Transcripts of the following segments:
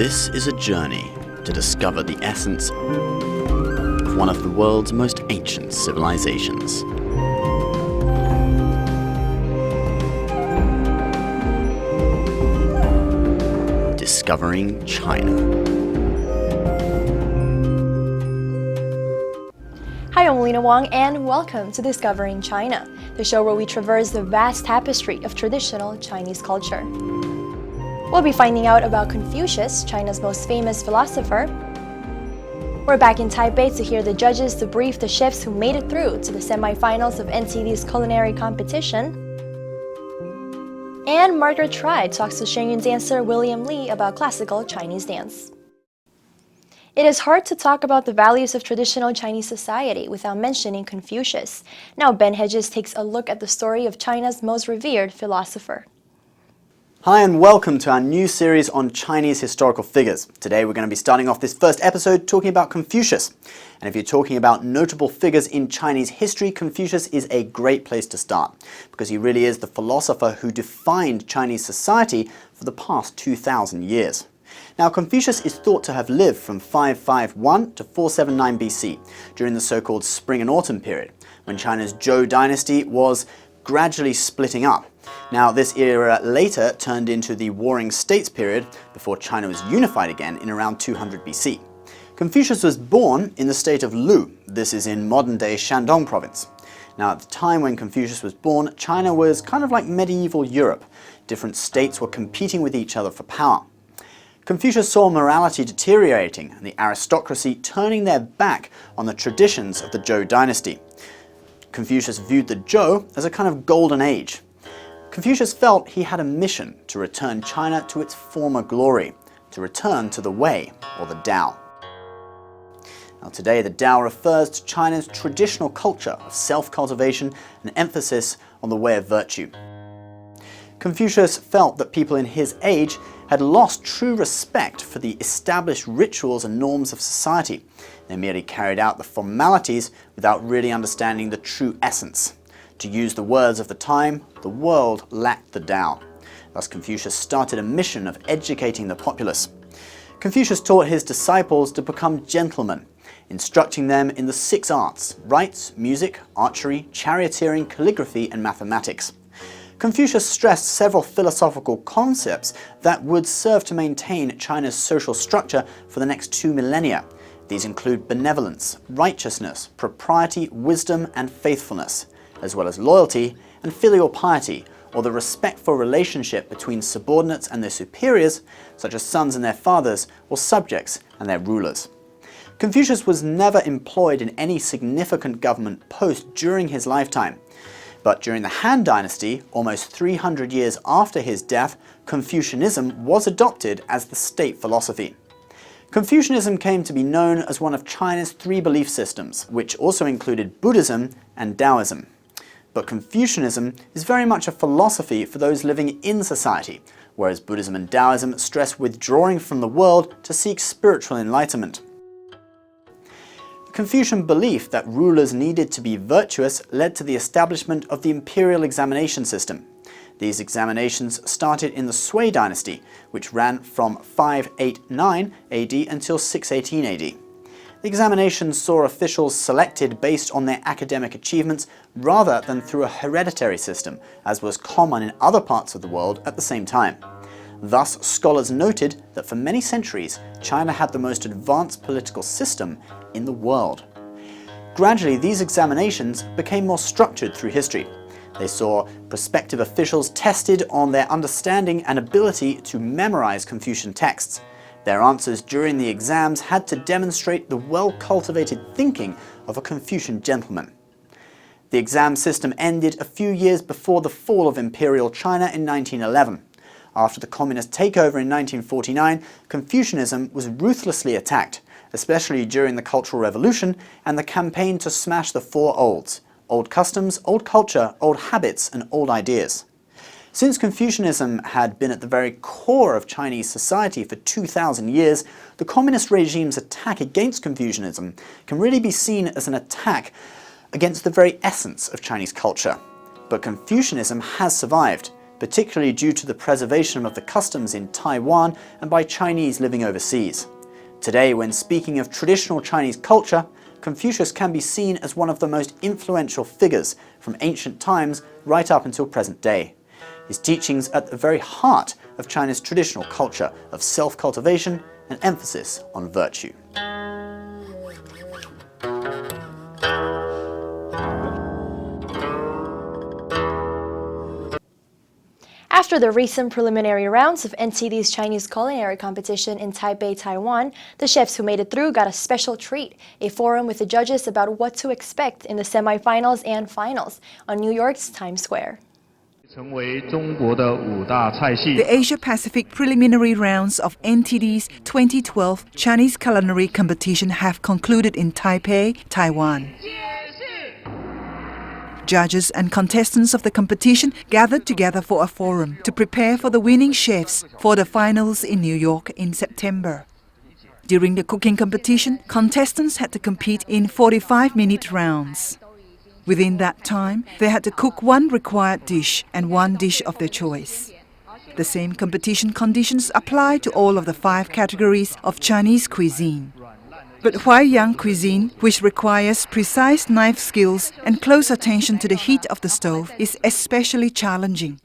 This is a journey to discover the essence of one of the world's most ancient civilizations. Discovering China. Hi, I'm Alina Wang and welcome to Discovering China, the show where we traverse the vast tapestry of traditional Chinese culture. We'll be finding out about Confucius, China's most famous philosopher. We're back in Taipei to hear the judges debrief the chefs who made it through to the semifinals of NTV's culinary competition. And Margaret talks to Shen Yun dancer William Li about classical Chinese dance. It is hard to talk about the values of traditional Chinese society without mentioning Confucius. Now Ben Hedges takes a look at the story of China's most revered philosopher. Hi and welcome to our new series on Chinese historical figures. Today we're going to be starting off this first episode talking about Confucius. And if you're talking about notable figures in Chinese history, Confucius is a great place to start, because he really is the philosopher who defined Chinese society for the past 2,000 years. Now, Confucius is thought to have lived from 551 to 479 BC, during the so-called Spring and Autumn period, when China's Zhou dynasty was gradually splitting up. Now, this era later turned into the Warring States period before China was unified again in around 200 BC. Confucius was born in the state of Lu. This is in modern-day Shandong province. Now, at the time when Confucius was born, China was kind of like medieval Europe. Different states were competing with each other for power. Confucius saw morality deteriorating and the aristocracy turning their back on the traditions of the Zhou dynasty. Confucius viewed the Zhou as a kind of golden age. Confucius felt he had a mission to return China to its former glory, to return to the Way, or the Tao. Now, today the Tao refers to China's traditional culture of self-cultivation and emphasis on the way of virtue. Confucius felt that people in his age had lost true respect for the established rituals and norms of society. They merely carried out the formalities without really understanding the true essence. To use the words of the time, the world lacked the Tao. Thus Confucius started a mission of educating the populace. Confucius taught his disciples to become gentlemen, instructing them in the 6 arts: rites, music, archery, charioteering, calligraphy, and mathematics. Confucius stressed several philosophical concepts that would serve to maintain China's social structure for the next 2 millennia. These include benevolence, righteousness, propriety, wisdom, and faithfulness, as well as loyalty and filial piety, or the respectful relationship between subordinates and their superiors, such as sons and their fathers, or subjects and their rulers. Confucius was never employed in any significant government post during his lifetime. But during the Han Dynasty, almost 300 years after his death, Confucianism was adopted as the state philosophy. Confucianism came to be known as one of China's 3 belief systems, which also included Buddhism and Taoism. But Confucianism is very much a philosophy for those living in society, whereas Buddhism and Taoism stress withdrawing from the world to seek spiritual enlightenment. The Confucian belief that rulers needed to be virtuous led to the establishment of the imperial examination system. These examinations started in the Sui dynasty, which ran from 589 AD until 618 AD. The examinations saw officials selected based on their academic achievements rather than through a hereditary system, as was common in other parts of the world at the same time. Thus, scholars noted that for many centuries, China had the most advanced political system in the world. Gradually, these examinations became more structured through history. They saw prospective officials tested on their understanding and ability to memorize Confucian texts. Their answers during the exams had to demonstrate the well-cultivated thinking of a Confucian gentleman. The exam system ended a few years before the fall of Imperial China in 1911. After the communist takeover in 1949, Confucianism was ruthlessly attacked, especially during the Cultural Revolution and the campaign to smash the 4 olds: old customs, old culture, old habits, and old ideas. Since Confucianism had been at the very core of Chinese society for 2,000 years, the communist regime's attack against Confucianism can really be seen as an attack against the very essence of Chinese culture. But Confucianism has survived. particularly due to the preservation of the customs in Taiwan and by Chinese living overseas. Today, when speaking of traditional Chinese culture, Confucius can be seen as one of the most influential figures from ancient times right up until present day. His teachings at the very heart of China's traditional culture of self-cultivation and emphasis on virtue. After the recent preliminary rounds of NTD's Chinese culinary competition in Taipei, Taiwan, the chefs who made it through got a special treat, a forum with the judges about what to expect in the semifinals and finals on New York's Times Square. The Asia-Pacific preliminary rounds of NTD's 2012 Chinese culinary competition have concluded in Taipei, Taiwan. Judges and contestants of the competition gathered together for a forum to prepare for the winning chefs for the finals in New York in September. During the cooking competition, contestants had to compete in 45-minute rounds. Within that time, they had to cook one required dish and one dish of their choice. The same competition conditions apply to all of the 5 categories of Chinese cuisine. But Huaiyang cuisine, which requires precise knife skills and close attention to the heat of the stove, is especially challenging.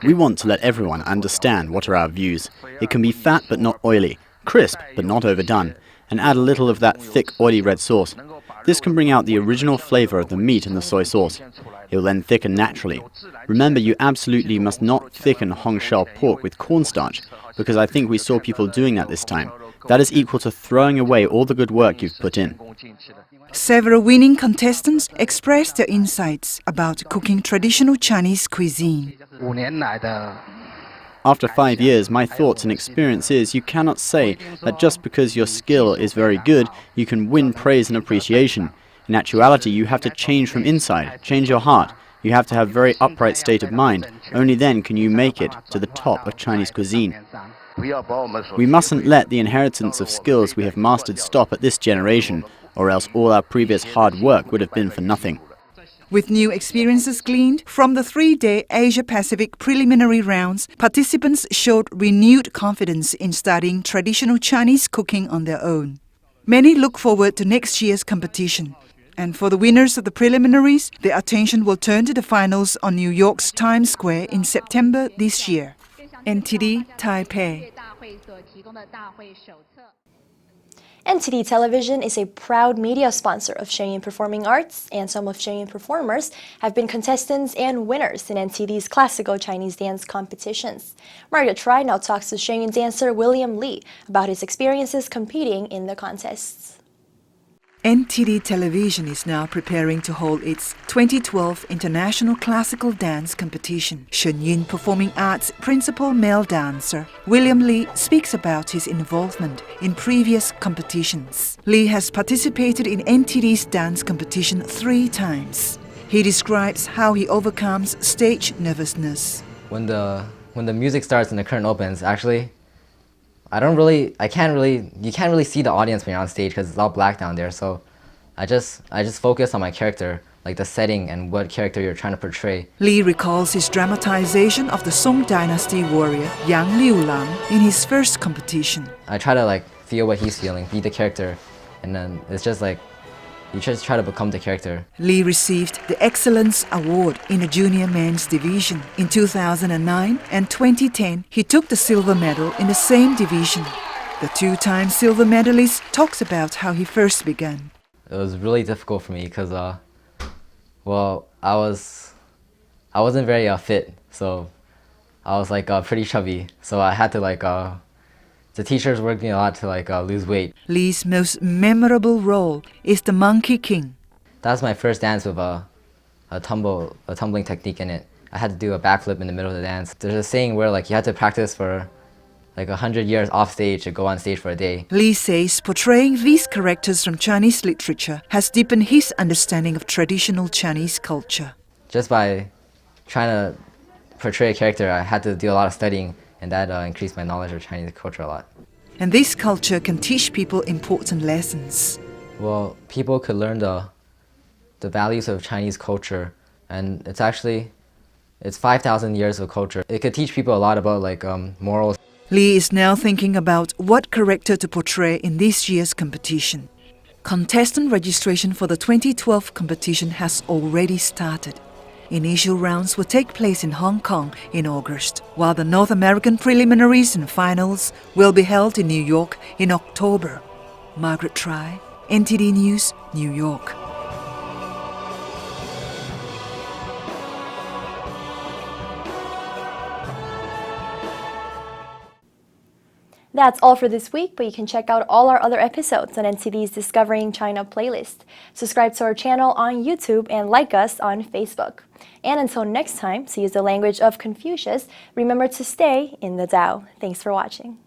We want to let everyone understand what are our views. It can be fat but not oily, crisp but not overdone, and add a little of that thick oily red sauce. This can bring out the original flavor of the meat in the soy sauce. It will then thicken naturally. Remember, you absolutely must not thicken Hongshao pork with cornstarch, because I think we saw people doing that this time. That is equal to throwing away all the good work you've put in. Several winning contestants expressed their insights about cooking traditional Chinese cuisine. After 5 years, my thoughts and experience is you cannot say that just because your skill is very good, you can win praise and appreciation. In actuality, you have to change from inside, change your heart. You have to have a very upright state of mind. Only then can you make it to the top of Chinese cuisine. We mustn't let the inheritance of skills we have mastered stop at this generation, or else all our previous hard work would have been for nothing. With new experiences gleaned from the 3-day Asia-Pacific preliminary rounds, participants showed renewed confidence in studying traditional Chinese cooking on their own. Many look forward to next year's competition. And for the winners of the preliminaries, their attention will turn to the finals on New York's Times Square in September this year. NTD Taipei. NTD Television is a proud media sponsor of Shen Yun Performing Arts, and some of Shen Yun performers have been contestants and winners in NTD's classical Chinese dance competitions. Margaret now talks to Shen Yun dancer William Li about his experiences competing in the contests. NTD Television is now preparing to hold its 2012 International Classical Dance Competition. Shen Yun Performing Arts principal male dancer William Li speaks about his involvement in previous competitions. Li has participated in NTD's dance competition 3 times. He describes how he overcomes stage nervousness. When the music starts and the curtain opens, actually, you can't really see the audience when you're on stage because it's all black down there. So I just focus on my character, like the setting and what character you're trying to portray. Li recalls his dramatization of the Song Dynasty warrior Yang Liulang in his first competition. I try to feel what he's feeling, be the character, and then it's just you just try to become the character. Li received the Excellence Award in the junior men's division. In 2009 and 2010, he took the silver medal in the same division. The 2-time silver medalist talks about how he first began. It was really difficult for me because, I wasn't very fit, so I was pretty chubby. So I had to the teachers worked me a lot to lose weight. Li's most memorable role is the Monkey King. That's my first dance with a tumbling technique in it. I had to do a backflip in the middle of the dance. There's a saying where you had to practice for 100 years off stage to go on stage for a day. Li says portraying these characters from Chinese literature has deepened his understanding of traditional Chinese culture. Just by trying to portray a character, I had to do a lot of studying, and that increased my knowledge of Chinese culture a lot. And this culture can teach people important lessons. Well, people could learn the values of Chinese culture and it's 5,000 years of culture. It could teach people a lot about like morals. Lee is now thinking about what character to portray in this year's competition. Contestant registration for the 2012 competition has already started. Initial rounds will take place in Hong Kong in August, while the North American preliminaries and finals will be held in New York in October. Margaret, Trey, NTD News, New York. That's all for this week, but you can check out all our other episodes on NTD's Discovering China playlist. Subscribe to our channel on YouTube and like us on Facebook. And until next time, to use the language of Confucius, remember to stay in the Tao. Thanks for watching.